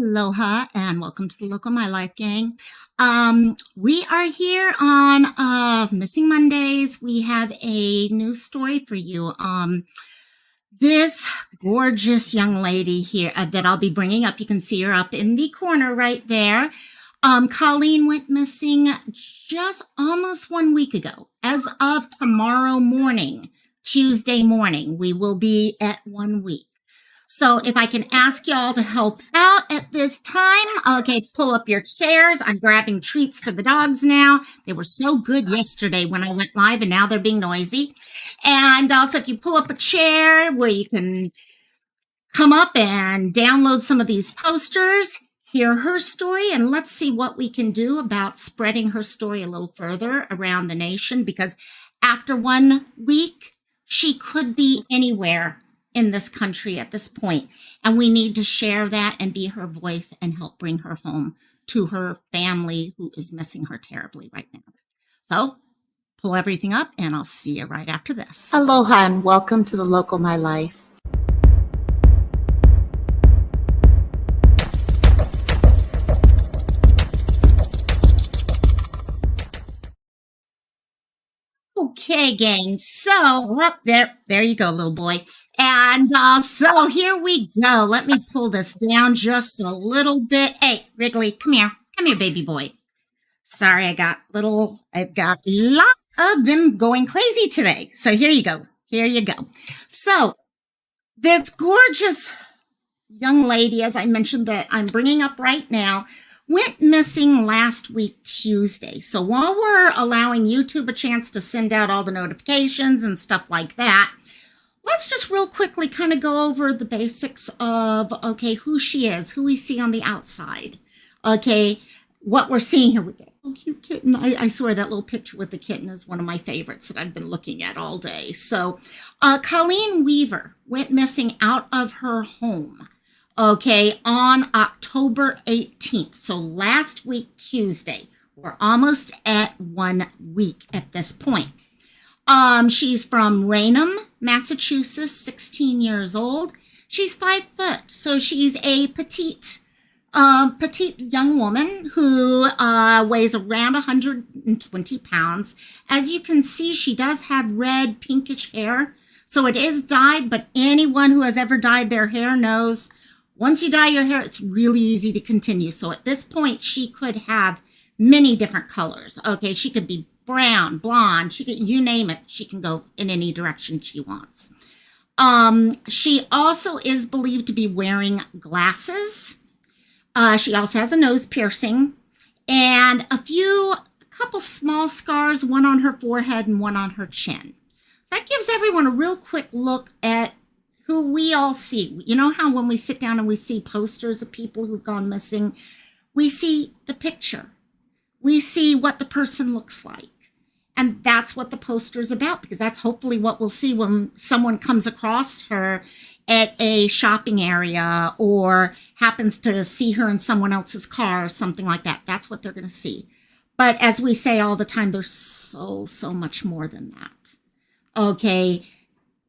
Aloha and welcome to the Local My Life gang. We are here on Missing Mondays. We have a news story for you. This gorgeous young lady here that I'll be bringing up, you can see her up in the corner right there. Colleen went missing just almost 1 week ago. As of tomorrow morning, Tuesday morning, we will be at 1 week. So if I can ask y'all to help out at this time, okay, pull up your chairs. I'm grabbing treats for the dogs now. They were so good yesterday when I went live, and now they're being noisy. And also, if you pull up a chair where you can come up and download some of these posters, hear her story, and let's see what we can do about spreading her story a little further around the nation, because after 1 week, she could be anywhere in this country at this point, and we need to share that and be her voice and help bring her home to her family who is missing her terribly right now. So pull everything up and I'll see you right after this. Aloha and welcome to the Local My Life. Okay, gang. So up there you go, little boy. And so here we go. Let me pull this down just a little bit. Hey, Wrigley, come here, baby boy. Sorry, I've got a lot of them going crazy today. So here you go. So this gorgeous young lady, as I mentioned, that I'm bringing up right now, went missing last week, Tuesday. So while we're allowing YouTube a chance to send out all the notifications and stuff like that, let's just real quickly kind of go over the basics of, okay, who she is, who we see on the outside. Okay, what we're seeing here. Oh, cute kitten. I swear that little picture with the kitten is one of my favorites that I've been looking at all day. So Colleen Weaver went missing out of her home, okay, on October 18th. So last week, Tuesday. We're almost at 1 week at this point. She's from Raynham, Massachusetts, 16 years old. She's 5 foot. So she's a petite young woman who weighs around 120 pounds. As you can see, she does have red pinkish hair. So it is dyed, but anyone who has ever dyed their hair knows once you dye your hair, it's really easy to continue. So at this point, she could have many different colors. Okay, she could be brown, blonde, you name it. She can go in any direction she wants. She also is believed to be wearing glasses. She also has a nose piercing and a couple small scars, one on her forehead and one on her chin. So that gives everyone a real quick look at who we all see. You know how when we sit down and we see posters of people who've gone missing, we see the picture. We see what the person looks like. And that's what the poster is about, because that's hopefully what we'll see when someone comes across her at a shopping area or happens to see her in someone else's car or something like that. That's what they're going to see. But as we say all the time, there's so much more than that. Okay.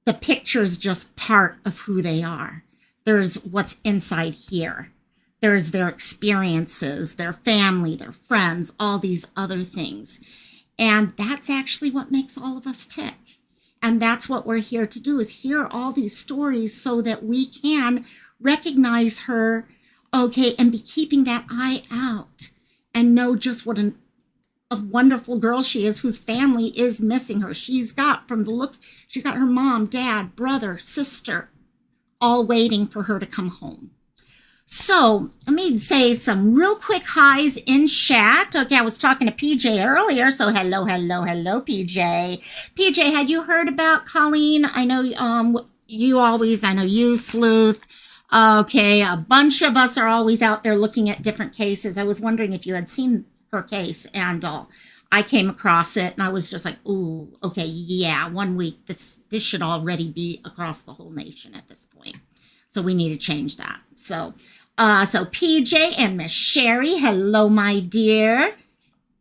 The picture is just part of who they are. There's what's inside here. There's their experiences, their family, their friends, all these other things. And that's actually what makes all of us tick. And that's what we're here to do, is hear all these stories so that we can recognize her, okay, and be keeping that eye out and know just what a wonderful girl she is, whose family is missing her. She's got, from the looks, she's got her mom, dad, brother, sister, all waiting for her to come home. So let me say some real quick highs in chat. Okay, I was talking to PJ earlier, so hello, PJ. PJ, had you heard about Colleen? I know I know you, Sleuth. Okay, a bunch of us are always out there looking at different cases. I was wondering if you had seen her case, and I came across it, and I was just like, ooh, okay, yeah, 1 week. This should already be across the whole nation at this point. So we need to change that. So PJ and Miss Sherry, hello, my dear.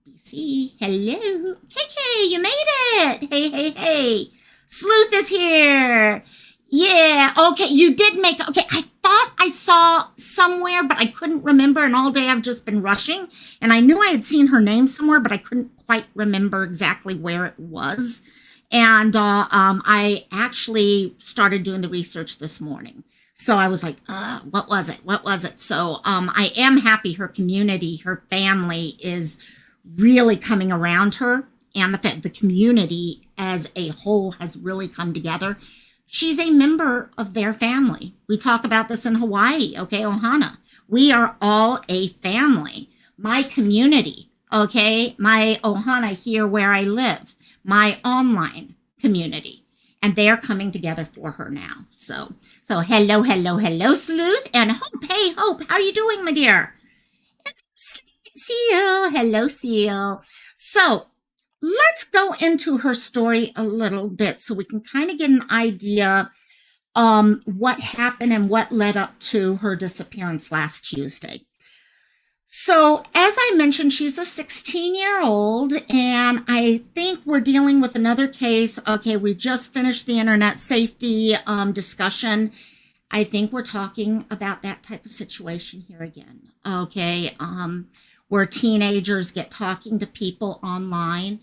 BC, hello. KK, you made it. Hey. Sleuth is here. Yeah, okay, you did make, okay, I thought I saw somewhere, but I couldn't remember. And all day I've just been rushing. And I knew I had seen her name somewhere, but I couldn't quite remember exactly where it was. And I actually started doing the research this morning. So I was like, what was it? What was it? So I am happy her community, her family is really coming around her. And the community as a whole has really come together. She's a member of their family. We talk about this in Hawaii, okay, Ohana. We are all a family. My community, okay, my Ohana here where I live, my online community. And they're coming together for her now. So hello, hello, hello, Sleuth. And Hope, hey, Hope, how are you doing, my dear? Seal, hello, Seal. So let's go into her story a little bit so we can kind of get an idea what happened and what led up to her disappearance last Tuesday. So as I mentioned, she's a 16-year-old, and I think we're dealing with another case. Okay, we just finished the internet safety discussion. I think we're talking about that type of situation here again. Okay, where teenagers get talking to people online.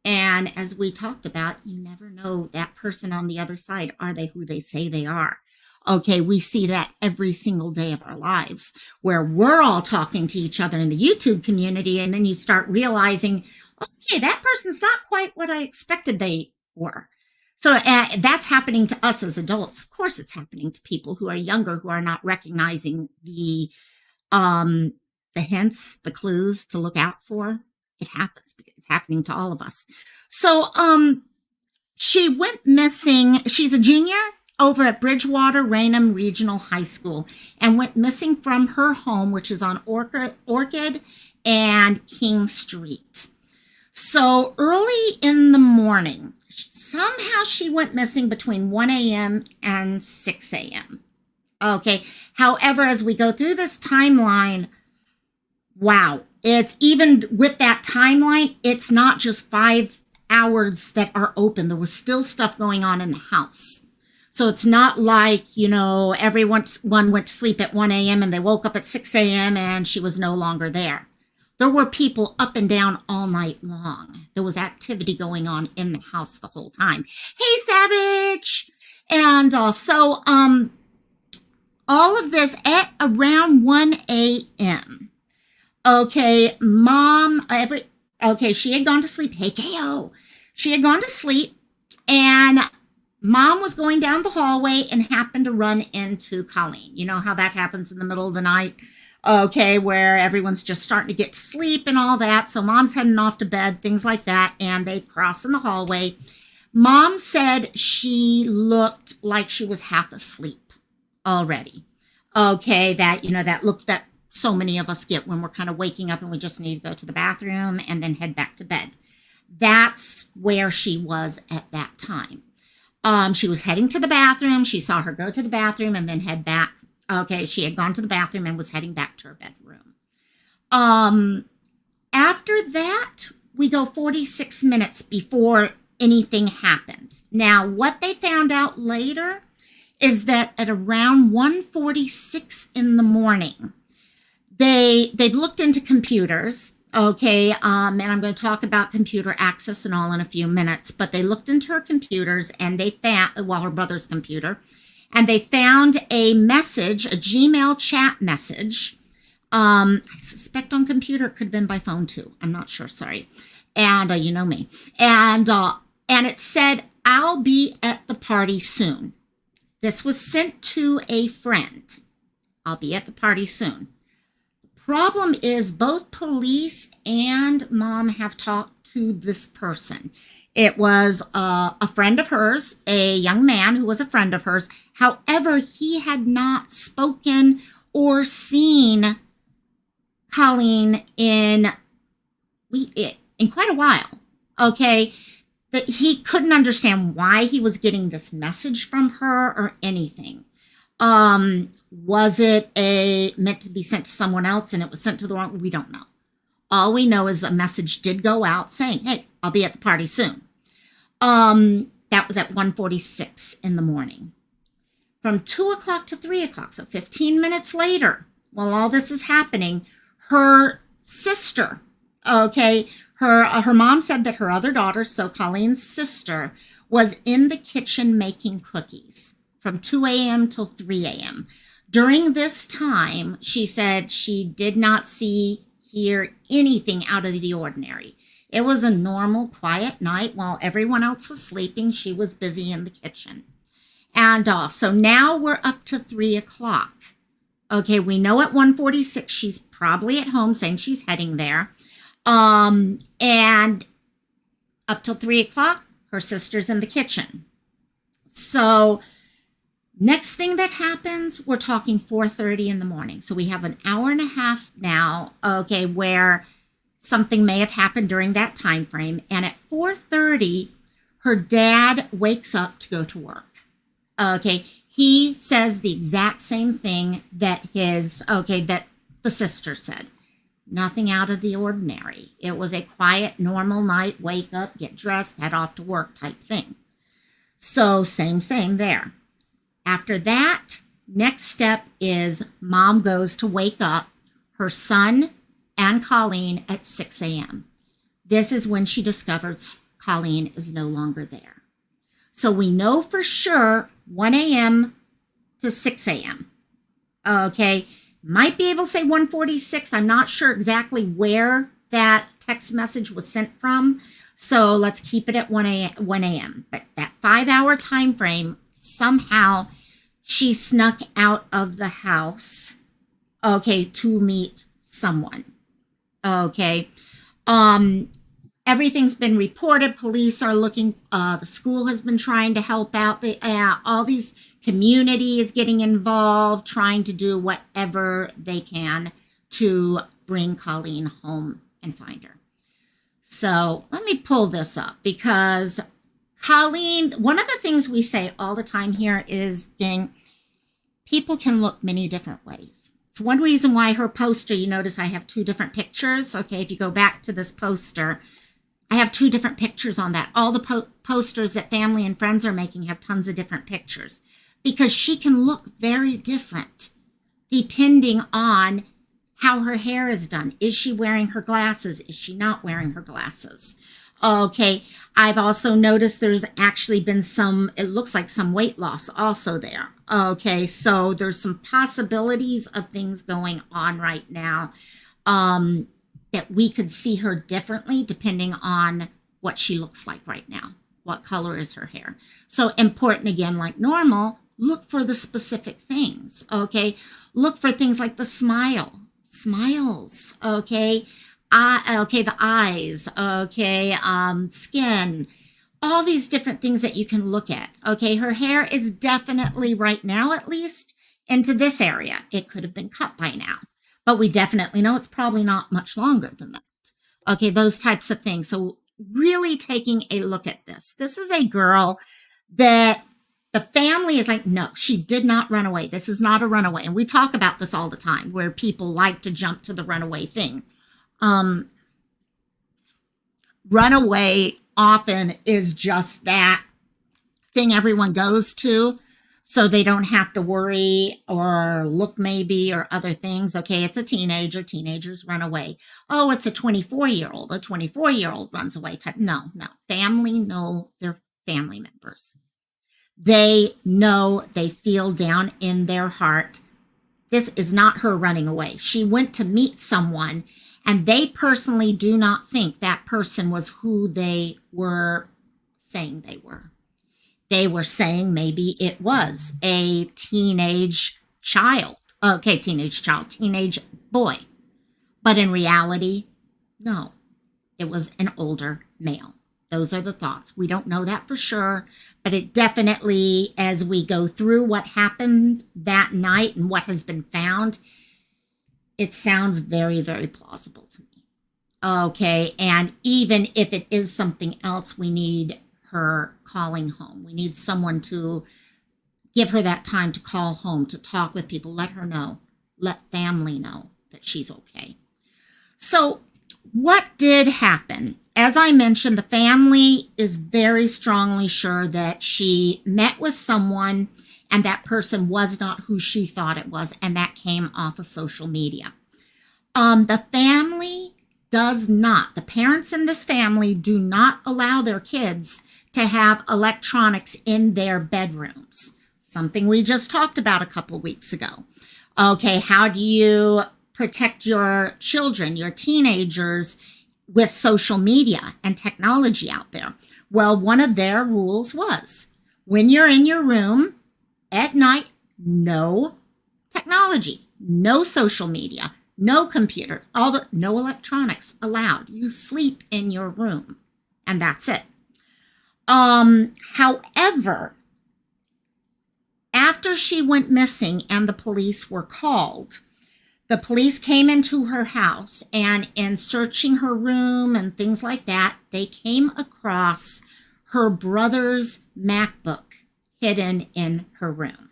And as we talked about, you never know that person on the other side. Are they who they say they are? Okay, we see that every single day of our lives where we're all talking to each other in the YouTube community. And then you start realizing, okay, that person's not quite what I expected they were. So that's happening to us as adults. Of course, it's happening to people who are younger, who are not recognizing the hints, the clues to look out for. It happens because it's happening to all of us. So she went missing. She's a junior over at Bridgewater Raynham Regional High School and went missing from her home, which is on Orchid and King Street. So early in the morning, somehow she went missing between 1 a.m. and 6 a.m. Okay. However, as we go through this timeline, wow, it's even with that timeline, it's not just 5 hours that are open. There was still stuff going on in the house. So it's not like, you know, everyone went to sleep at 1 a.m. and they woke up at 6 a.m. and she was no longer there. There were people up and down all night long. There was activity going on in the house the whole time. Hey, Savage! And so all of this at around 1 a.m. Okay, she had gone to sleep. Hey, KO. She had gone to sleep, and Mom was going down the hallway and happened to run into Colleen. You know how that happens in the middle of the night? Okay, where everyone's just starting to get to sleep and all that. So Mom's heading off to bed, things like that, and they cross in the hallway. Mom said she looked like she was half asleep already. Okay, that look that so many of us get when we're kind of waking up and we just need to go to the bathroom and then head back to bed. That's where she was at that time. She was heading to the bathroom. She saw her go to the bathroom and then head back. Okay, she had gone to the bathroom and was heading back to her bedroom. After that, we go 46 minutes before anything happened. Now, what they found out later is that at around 1:46 in the morning, they've looked into computers, okay, and I'm going to talk about computer access and all in a few minutes, but they looked into her computers and they found, well, her brother's computer, and they found a message, a Gmail chat message. I suspect on computer, it could have been by phone too. I'm not sure, sorry. And you know me. And it said, "I'll be at the party soon." This was sent to a friend. "I'll be at the party soon." Problem is both police and Mom have talked to this person. It was a friend of hers, a young man who was a friend of hers. However, he had not spoken or seen Colleen in quite a while. Okay, that he couldn't understand why he was getting this message from her or anything. Was it meant to be sent to someone else and it was sent to the wrong? We don't know. All we know is a message did go out saying, "Hey, I'll be at the party soon." That was at 1:46 in the morning. From 2 o'clock to 3 o'clock, so 15 minutes later, while all this is happening, her sister, okay, her mom said that her other daughter, so Colleen's sister, was in the kitchen making cookies from 2 a.m. till 3 a.m. During this time, she said she did not hear anything out of the ordinary. It was a normal, quiet night. While everyone else was sleeping, she was busy in the kitchen. And so now we're up to 3 o'clock. Okay, we know at 1:46 she's probably at home, saying she's heading there. And up till 3 o'clock, her sister's in the kitchen. So next thing that happens, we're talking 4:30 in the morning. So we have an hour and a half now, okay, where something may have happened during that time frame. And at 4:30, her dad wakes up to go to work. Okay, he says the exact same thing that that the sister said. Nothing out of the ordinary. It was a quiet, normal night, wake up, get dressed, head off to work type thing. So same there. After that, next step is mom goes to wake up her son and Colleen at 6 a.m. This is when she discovers Colleen is no longer there. So we know for sure 1 a.m. to 6 a.m. Okay, might be able to say 1:46. I'm not sure exactly where that text message was sent from. So let's keep it at 1 a.m. But that 5-hour time frame, somehow she snuck out of the house, okay, to meet someone. Okay. Everything's been reported. Police are looking. The school has been trying to help out. All these communities getting involved, trying to do whatever they can to bring Colleen home and find her. So let me pull this up because Colleen, one of the things we say all the time here is, people can look many different ways. It's one reason why her poster, you notice I have 2 different pictures. Okay, if you go back to this poster, I have 2 different pictures on that. All the posters that family and friends are making have tons of different pictures because she can look very different depending on how her hair is done. Is she wearing her glasses? Is she not wearing her glasses? Okay, I've also noticed there's actually been it looks like some weight loss also there. Okay, so there's some possibilities of things going on right now that we could see her differently depending on what she looks like right now. What color is her hair? So important, again, like normal, look for the specific things, okay? Look for things like the smiles, okay? The eyes, okay, skin, all these different things that you can look at, okay? Her hair is definitely, right now at least, into this area. It could have been cut by now, but we definitely know it's probably not much longer than that. Okay, those types of things. So really taking a look at this. This is a girl that the family is like, no, she did not run away. This is not a runaway. And we talk about this all the time where people like to jump to the runaway thing. Runaway often is just that thing everyone goes to so they don't have to worry or look maybe or other things. Okay, it's a teenager. Teenagers run away. Oh, it's a 24-year-old. A 24-year-old runs away type. No. Family know their family members. They know, they feel down in their heart. This is not her running away. She went to meet someone, and they personally do not think that person was who they were saying they were. They were saying maybe it was a teenage child. Okay, teenage boy. But in reality, no, it was an older male. Those are the thoughts. We don't know that for sure, but it definitely, as we go through what happened that night and what has been found, it sounds very, very plausible to me. Okay, and even if it is something else, we need her calling home. We need someone to give her that time to call home, to talk with people, let her know, let family know that she's okay. So what did happen? As I mentioned, the family is very strongly sure that she met with someone and that person was not who she thought it was, and that came off of social media. The family does not, the parents in this family do not allow their kids to have electronics in their bedrooms. Something we just talked about a couple weeks ago. Okay, how do you protect your children, your teenagers, with social media and technology out there? Well, one of their rules was when you're in your room at night, no technology, no social media, no computer, no electronics allowed. You sleep in your room, and that's it. However, after she went missing and the police were called, the police came into her house, and in searching her room and things like that, they came across her brother's MacBook hidden in her room.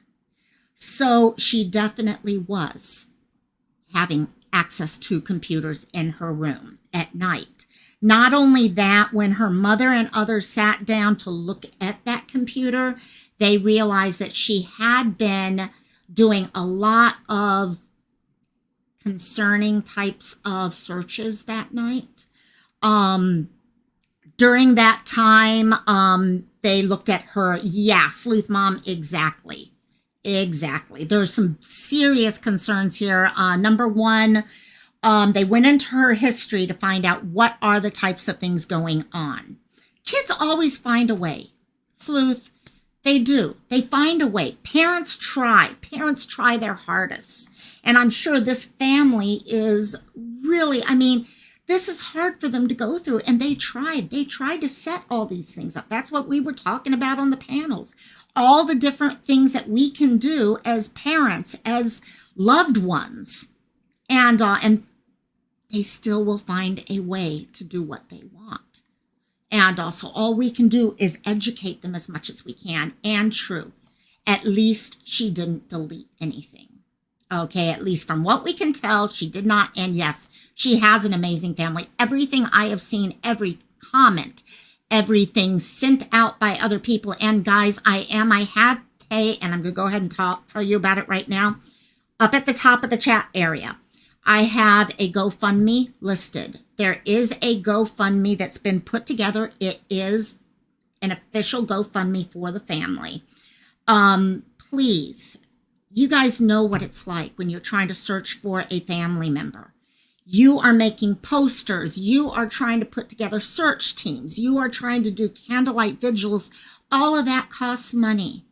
So she definitely was having access to computers in her room at night. Not only that, when her mother and others sat down to look at that computer, they realized that she had been doing a lot of concerning types of searches that night. During that time, they looked at her. Yeah, sleuth mom, exactly. There's some serious concerns here. Number one, they went into her history to find out what are the types of things going on. Kids always find a way. Sleuth, they do. They find a way. Parents try their hardest. And I'm sure this family is really, this is hard for them to go through. And they tried to set all these things up. That's what we were talking about on the panels. All the different things that we can do as parents, as loved ones. And they still will find a way to do what they want. And also all we can do is educate them as much as we can. And true, at least she didn't delete anything. Okay, at least from what we can tell, she did not. And yes, she has an amazing family. Everything I have seen, every comment, everything sent out by other people. And guys, I have pay, and I'm going to go ahead and tell you about it right now. Up at the top of the chat area, I have a GoFundMe listed. There is a GoFundMe that's been put together. It is an official GoFundMe for the family. Please, you guys know what it's like when you're trying to search for a family member. You are making posters. You are trying to put together search teams. You are trying to do candlelight vigils. All of that costs money.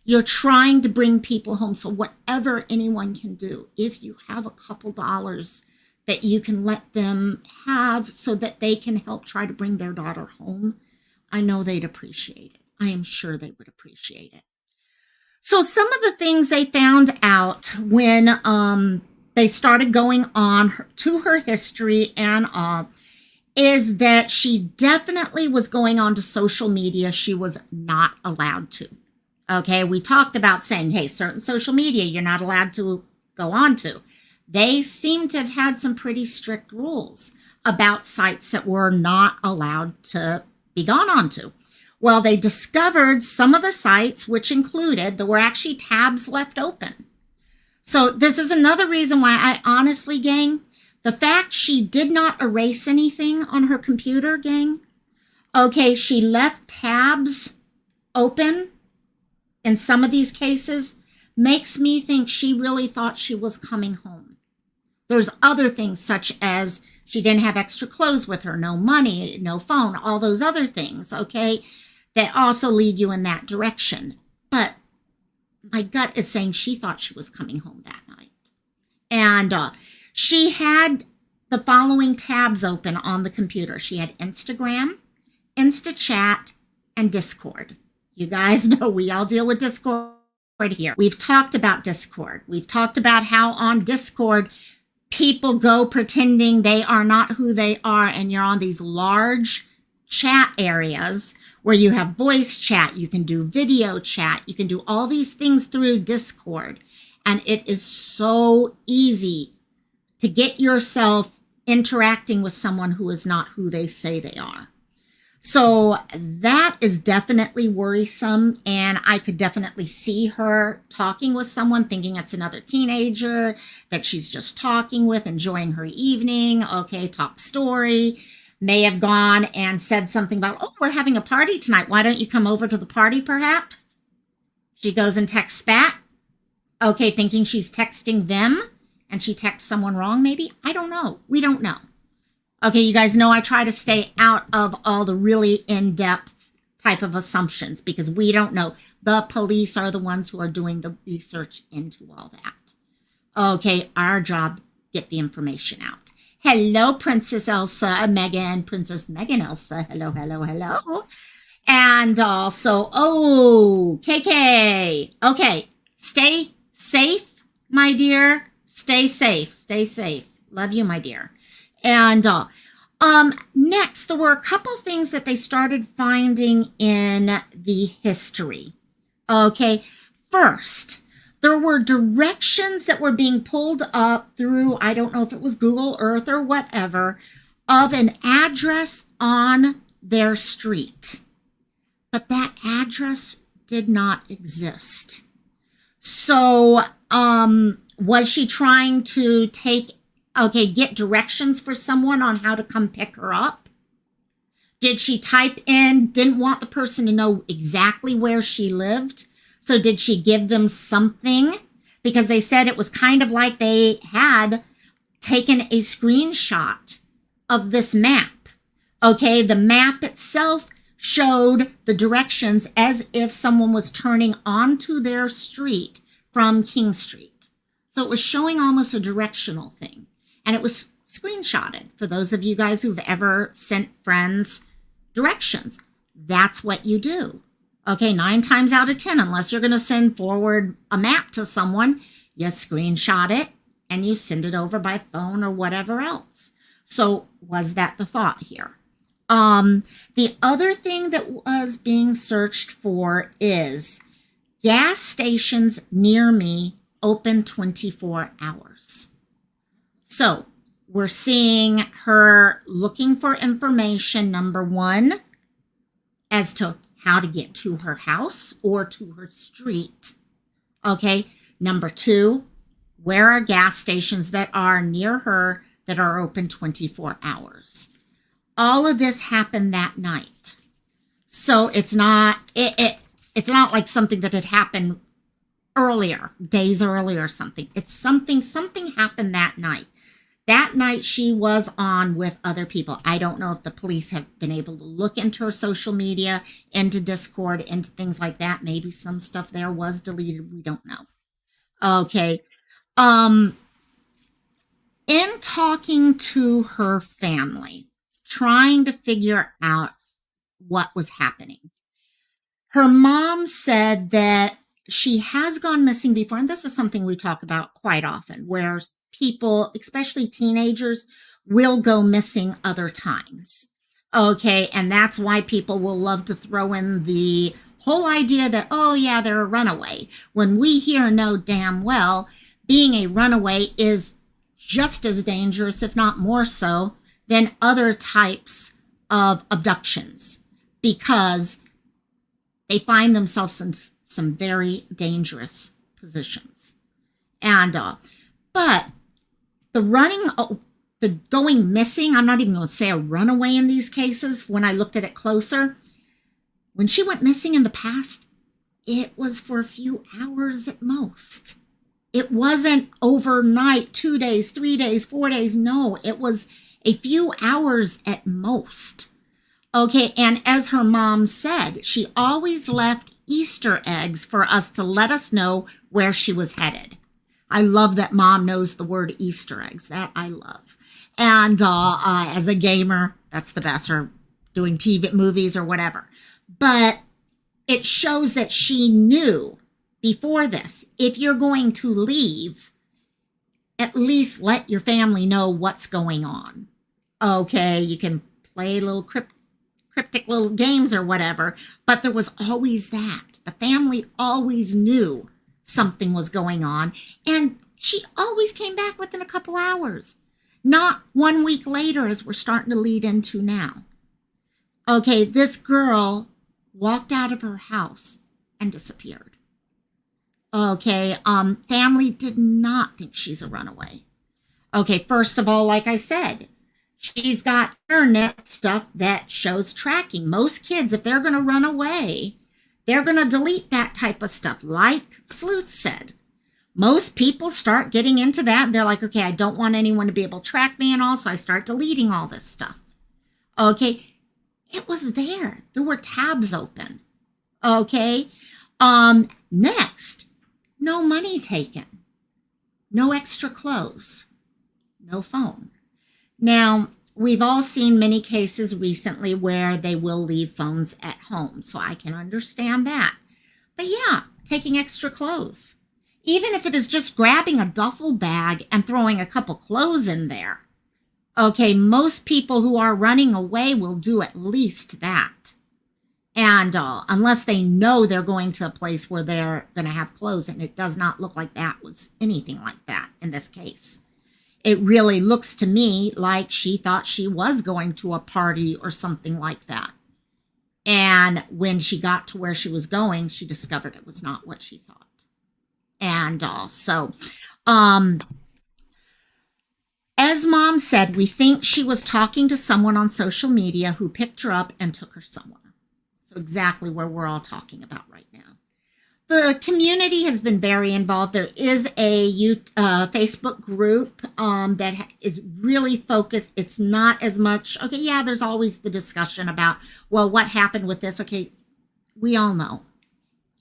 You're trying to bring people home. So whatever anyone can do, if you have a couple dollars that you can let them have so that they can help try to bring their daughter home, I know they'd appreciate it. I am sure they would appreciate it. So some of the things they found out when they started going on to her history and is that she definitely was going on to social media she was not allowed to. Okay, we talked about saying, hey, certain social media you're not allowed to go on to. They seem to have had some pretty strict rules about sites that were not allowed to be gone on to. Well, they discovered some of the sites, which included, there were actually tabs left open. So this is another reason why I honestly, gang, the fact she did not erase anything on her computer, gang, okay, she left tabs open in some of these cases, makes me think she really thought she was coming home. There's other things such as she didn't have extra clothes with her, no money, no phone, all those other things, okay, that also lead you in that direction. But my gut is saying she thought she was coming home that night. And she had the following tabs open on the computer. She had Instagram, InstaChat, and Discord. You guys know we all deal with Discord here. We've talked about Discord. We've talked about how on Discord, people go pretending they are not who they are, and you're on these large chat areas where you have voice chat, you can do video chat, you can do all these things through Discord. And it is so easy to get yourself interacting with someone who is not who they say they are. So that is definitely worrisome. And I could definitely see her talking with someone, thinking it's another teenager that she's just talking with, enjoying her evening. Okay, talk story. May have gone and said something about, oh, we're having a party tonight. Why don't you come over to the party perhaps? She goes and texts back. Okay, thinking she's texting them and she texts someone wrong maybe. I don't know. We don't know. Okay, you guys know I try to stay out of all the really in-depth type of assumptions because we don't know. The police are the ones who are doing the research into all that. Okay, our job, get the information out. Hello, Princess Elsa, Megan, Princess Megan Elsa. Hello, hello, hello. And also, oh, KK. Okay, stay safe, my dear. Stay safe, stay safe. Love you, my dear. And next, there were a couple things that they started finding in the history. Okay, first, there were directions that were being pulled up through, I don't know if it was Google Earth or whatever, of an address on their street. But that address did not exist. So, was she trying to get directions for someone on how to come pick her up? Did she type in, didn't want the person to know exactly where she lived? So did she give them something? Because they said it was kind of like they had taken a screenshot of this map. Okay, the map itself showed the directions as if someone was turning onto their street from King Street. So it was showing almost a directional thing. And it was screenshotted for those of you guys who've ever sent friends directions. That's what you do. Okay, 9 times out of 10, unless you're going to send forward a map to someone, you screenshot it and you send it over by phone or whatever else. So was that the thought here? The other thing that was being searched for is gas stations near me open 24 hours. So we're seeing her looking for information, number one, as to how to get to her house or to her street. Okay. Number two, where are gas stations that are near her that are open 24 hours? All of this happened that night. So it's not like something that had happened earlier, days earlier or something. It's something happened that night. That night she was on with other people. I don't know if the police have been able to look into her social media, into Discord, into things like that. Maybe some stuff there was deleted. We don't know. Okay. In talking to her family, trying to figure out what was happening, her mom said that she has gone missing before, and this is something we talk about quite often, where people, especially teenagers, will go missing other times. Okay, and that's why people will love to throw in the whole idea that, oh yeah, they're a runaway, when we here know damn well being a runaway is just as dangerous, if not more so, than other types of abductions, because they find themselves in some very dangerous positions. And, but the going missing, I'm not even going to say a runaway in these cases. When I looked at it closer, when she went missing in the past, it was for a few hours at most. It wasn't overnight, 2 days, 3 days, 4 days. No, it was a few hours at most. Okay, and as her mom said, she always left Easter eggs for us to let us know where she was headed. I love that mom knows the word Easter eggs. That I love. And as a gamer, that's the best, or doing TV, movies or whatever. But it shows that she knew before this, if you're going to leave, at least let your family know what's going on. Okay, you can play little cryptic little games or whatever, but there was always that. The family always knew something was going on, and she always came back within a couple hours, not 1 week later as we're starting to lead into now. Okay, this girl walked out of her house and disappeared. Okay, family did not think she's a runaway. Okay, first of all, like I said, she's got internet stuff that shows tracking. Most kids, if they're going to run away, they're going to delete that type of stuff, like Sleuth said. Most people start getting into that. And they're like, okay, I don't want anyone to be able to track me and all, so I start deleting all this stuff. Okay, it was there. There were tabs open. Okay, next, no money taken, no extra clothes, no phone. Now, we've all seen many cases recently where they will leave phones at home, so I can understand that. But yeah, taking extra clothes. Even if it is just grabbing a duffel bag and throwing a couple clothes in there. Okay, most people who are running away will do at least that. And unless they know they're going to a place where they're going to have clothes, and it does not look like that was anything like that in this case. It really looks to me like she thought she was going to a party or something like that. And when she got to where she was going, she discovered it was not what she thought. And as Mom said, we think she was talking to someone on social media who picked her up and took her somewhere. So exactly where we're all talking about right now. The community has been very involved. There is a Facebook group that is really focused. It's not as much, okay, yeah, there's always the discussion about, well, what happened with this? Okay, we all know.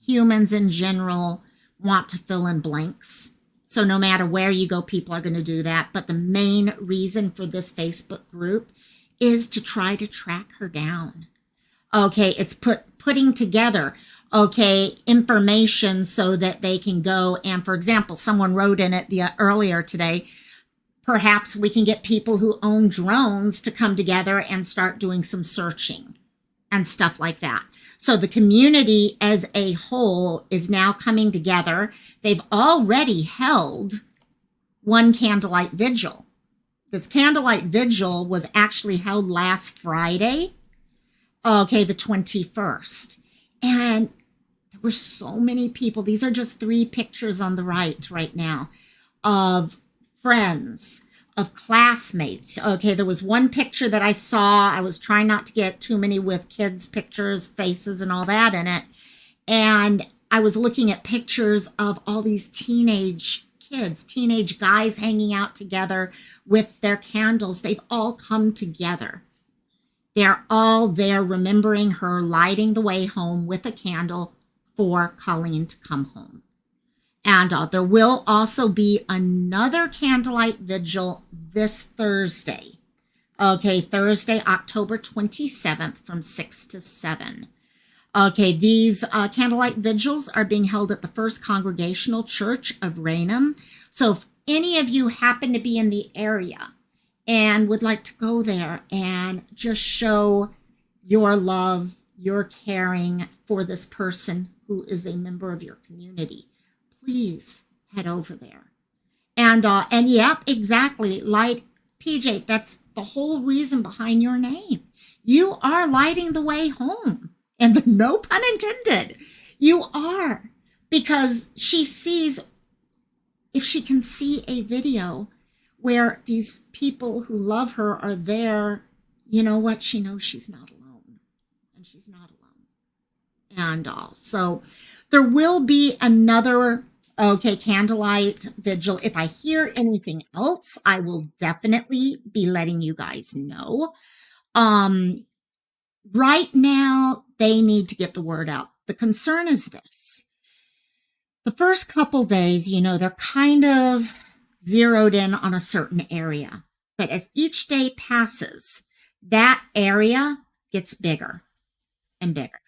Humans in general want to fill in blanks. So no matter where you go, people are going to do that. But the main reason for this Facebook group is to try to track her down. Okay, it's putting together, okay, information so that they can go. And for example, someone wrote in it earlier today, perhaps we can get people who own drones to come together and start doing some searching and stuff like that. So the community as a whole is now coming together. They've already held one Candlelight Vigil. This Candlelight Vigil was actually held last Friday, okay, the 21st. And there were so many people. These are just 3 pictures on the right now of friends, of classmates. Okay, there was one picture that I saw. I was trying not to get too many with kids' pictures, faces, and all that in it. And I was looking at pictures of all these teenage kids, teenage guys hanging out together with their candles. They've all come together. They're all there remembering her, lighting the way home with a candle for Colleen to come home. And there will also be another Candlelight Vigil this Thursday. Okay, Thursday, October 27th from 6 to 7. Okay, these Candlelight Vigils are being held at the First Congregational Church of Raynham. So if any of you happen to be in the area and would like to go there and just show your love, your caring for this person who is a member of your community, please head over there. And yep, exactly, like PJ, that's the whole reason behind your name. You are lighting the way home. And no pun intended, you are. Because she sees, if she can see a video where these people who love her are there, you know what? She knows she's not alone. And she's not alone. And so there will be another, okay, Candlelight Vigil. If I hear anything else, I will definitely be letting you guys know. Right now, they need to get the word out. The concern is this. The first couple days, you know, they're kind of zeroed in on a certain area. But as each day passes, that area gets bigger and bigger.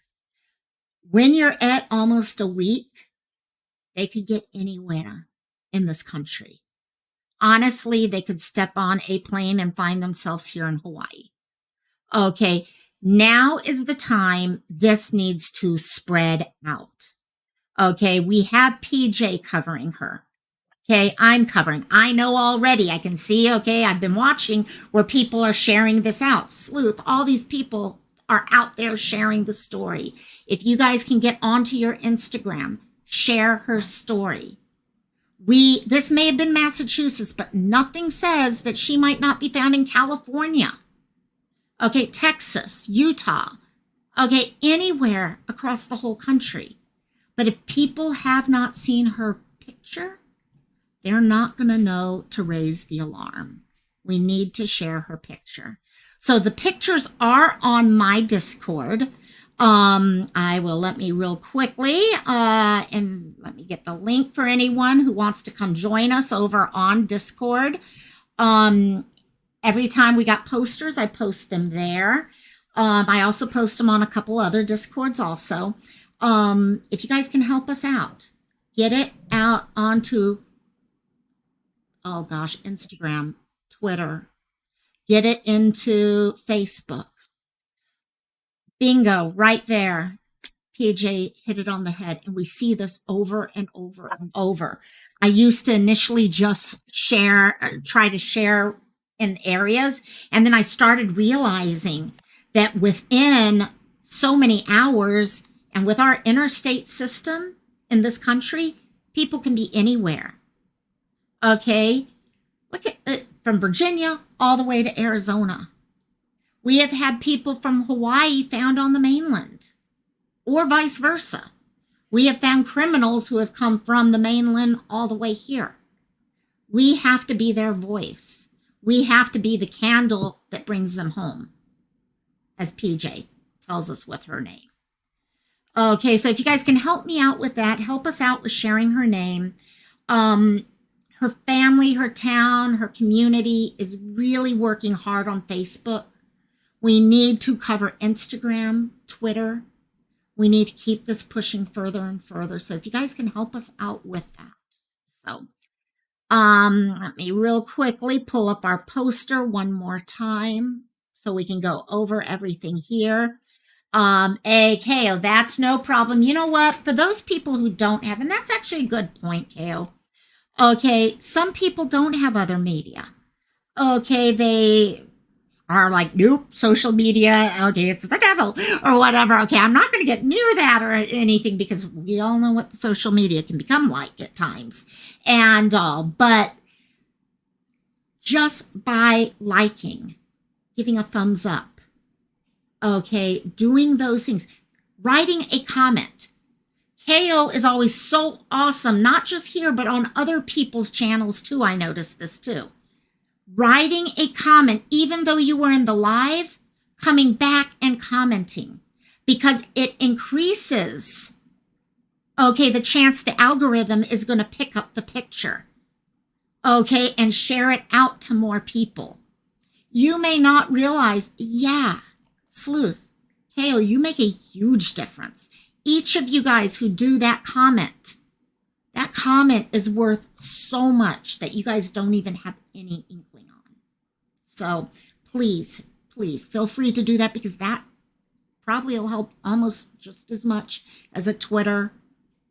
When you're at almost a week, they could get anywhere in this country. Honestly, they could step on a plane and find themselves here in Hawaii. Okay, now is the time this needs to spread out. Okay, we have PJ covering her. Okay, I'm covering. I know already. I can see, okay, I've been watching where people are sharing this out. Sleuth, all these people are out there sharing the story. If you guys can get onto your Instagram, share her story. This may have been Massachusetts, but nothing says that she might not be found in California. Okay, Texas, Utah, okay, anywhere across the whole country. But if people have not seen her picture, they're not going to know to raise the alarm. We need to share her picture. So the pictures are on my Discord. Let me real quickly, and let me get the link for anyone who wants to come join us over on Discord. Every time we got posters, I post them there. I also post them on a couple other Discords also. If you guys can help us out, get it out onto, Instagram, Twitter, get it into Facebook. Bingo, right there. PJ hit it on the head, and we see this over and over and over. I used to initially just try to share in areas, and then I started realizing that within so many hours, and with our interstate system in this country, people can be anywhere. Okay, look at it, from Virginia all the way to Arizona. We have had people from Hawaii found on the mainland, or vice versa. We have found criminals who have come from the mainland all the way here. We have to be their voice. We have to be the candle that brings them home, as PJ tells us with her name. Okay, so if you guys can help me out with that, help us out with sharing her name. Her family, her town, her community is really working hard on Facebook. We need to cover Instagram, Twitter. We need to keep this pushing further and further. So if you guys can help us out with that. So let me real quickly pull up our poster one more time so we can go over everything here. KO, that's no problem. You know what? For those people who don't have, and that's actually a good point, KO. Okay, some people don't have other media. Okay, they are like, nope, social media, okay, it's the devil or whatever. Okay, I'm not going to get near that or anything because we all know what the social media can become like at times. And but just by liking, giving a thumbs up, okay, doing those things, writing a comment. KO is always so awesome, not just here, but on other people's channels too. I noticed this too. Writing a comment, even though you were in the live, coming back and commenting, because it increases, okay, the chance the algorithm is going to pick up the picture, okay, and share it out to more people. You may not realize, yeah, Sleuth, KO, you make a huge difference. Each of you guys who do that comment is worth so much that you guys don't even have any inkling on. So please, please feel free to do that because that probably will help almost just as much as a Twitter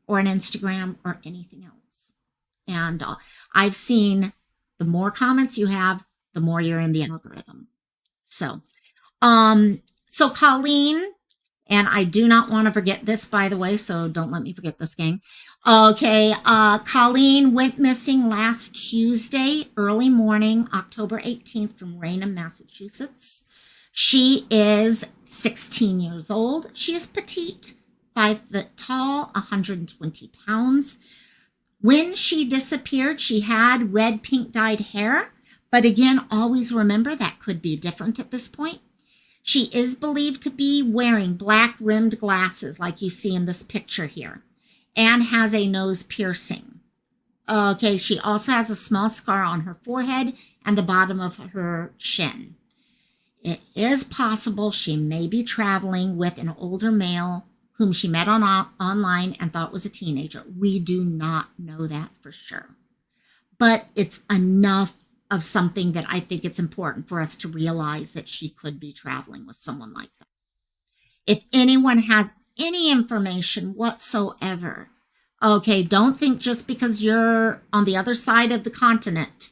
or an Instagram or anything else. And I've seen the more comments you have, the more you're in the algorithm. So Colleen, and I do not want to forget this, by the way, so don't let me forget this, gang. Okay, Colleen went missing last Tuesday, early morning, October 18th, from Raynham, Massachusetts. She is 16 years old. She is petite, 5 foot tall, 120 pounds. When she disappeared, she had red pink dyed hair, but again, always remember that could be different at this point. She is believed to be wearing black rimmed glasses like you see in this picture here and has a nose piercing. Okay, she also has a small scar on her forehead and the bottom of her chin. It is possible she may be traveling with an older male whom she met online and thought was a teenager. We do not know that for sure. But it's enough of something that I think it's important for us to realize that she could be traveling with someone like that. If anyone has any information whatsoever, okay, don't think just because you're on the other side of the continent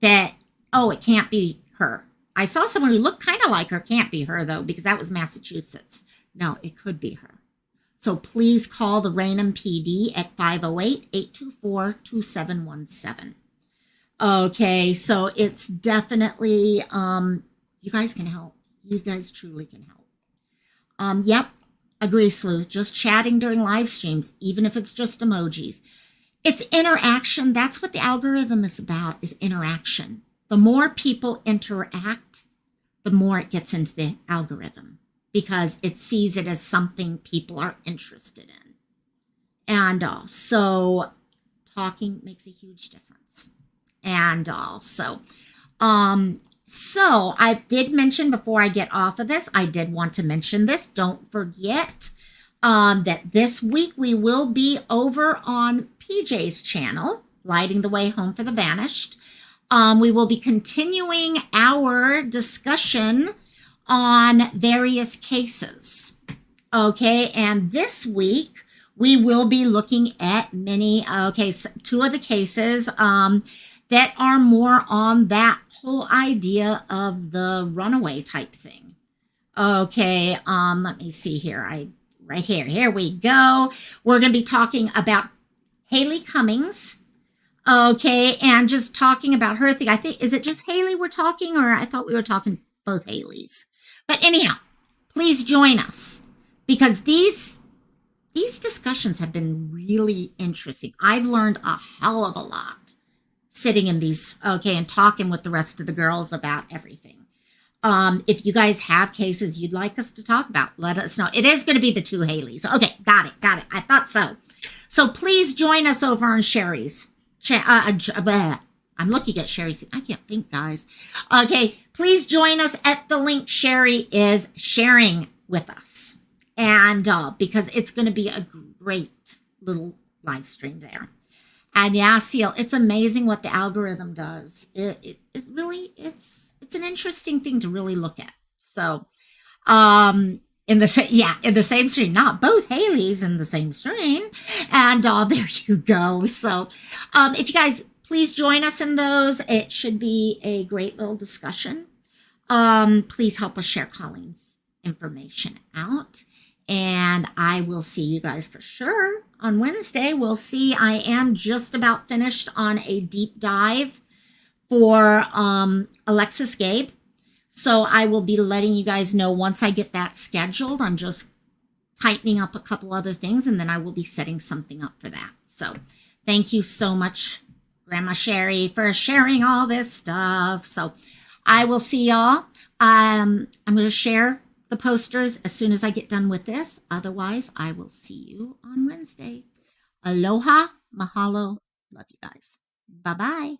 that, oh, it can't be her. I saw someone who looked kind of like her. Can't be her, though, because that was Massachusetts. No, it could be her. So please call the Raynham PD at 508-824-2717. Okay, so it's definitely, you guys can help. You guys truly can help. Yep, agree, Sleuth. Just chatting during live streams, even if it's just emojis. It's interaction. That's what the algorithm is about, is interaction. The more people interact, the more it gets into the algorithm because it sees it as something people are interested in. And so talking makes a huge difference. And also, so I did mention before I get off of this, I did want to mention this. Don't forget that this week we will be over on PJ's channel, Lighting the Way Home for the Vanished. We will be continuing our discussion on various cases. Okay, and this week we will be looking at two of the cases that are more on that whole idea of the runaway type thing. Okay, let me see here. Right here we go. We're going to be talking about Haley Cummings. Okay, and just talking about her thing. I think, is it just Haley we're talking, or I thought we were talking both Haleys? But anyhow, please join us because these discussions have been really interesting. I've learned a hell of a lot sitting in these, and talking with the rest of the girls about everything. If you guys have cases you'd like us to talk about, let us know. It is going to be the two Haleys. Okay, got it. I thought so. So please join us over on Sherry's. I'm looking at Sherry's. I can't think, guys. Okay, please join us at the link Sherry is sharing with us. And because it's going to be a great little live stream there. And yeah, Seal, it's amazing what the algorithm does. It really, it's an interesting thing to really look at. So, in the same stream, not both Haleys in the same stream. And there you go. So, if you guys please join us in those, it should be a great little discussion. Please help us share Colleen's information out. And I will see you guys for sure on Wednesday. We'll see. I am just about finished on a deep dive for Alexis Gabe. So I will be letting you guys know once I get that scheduled. I'm just tightening up a couple other things, and then I will be setting something up for that. So thank you so much, Grandma Sherry, for sharing all this stuff. So I will see y'all. I'm going to share the posters as soon as I get done with this. Otherwise, I will see you on Wednesday. Aloha, mahalo. Love you guys. Bye-bye.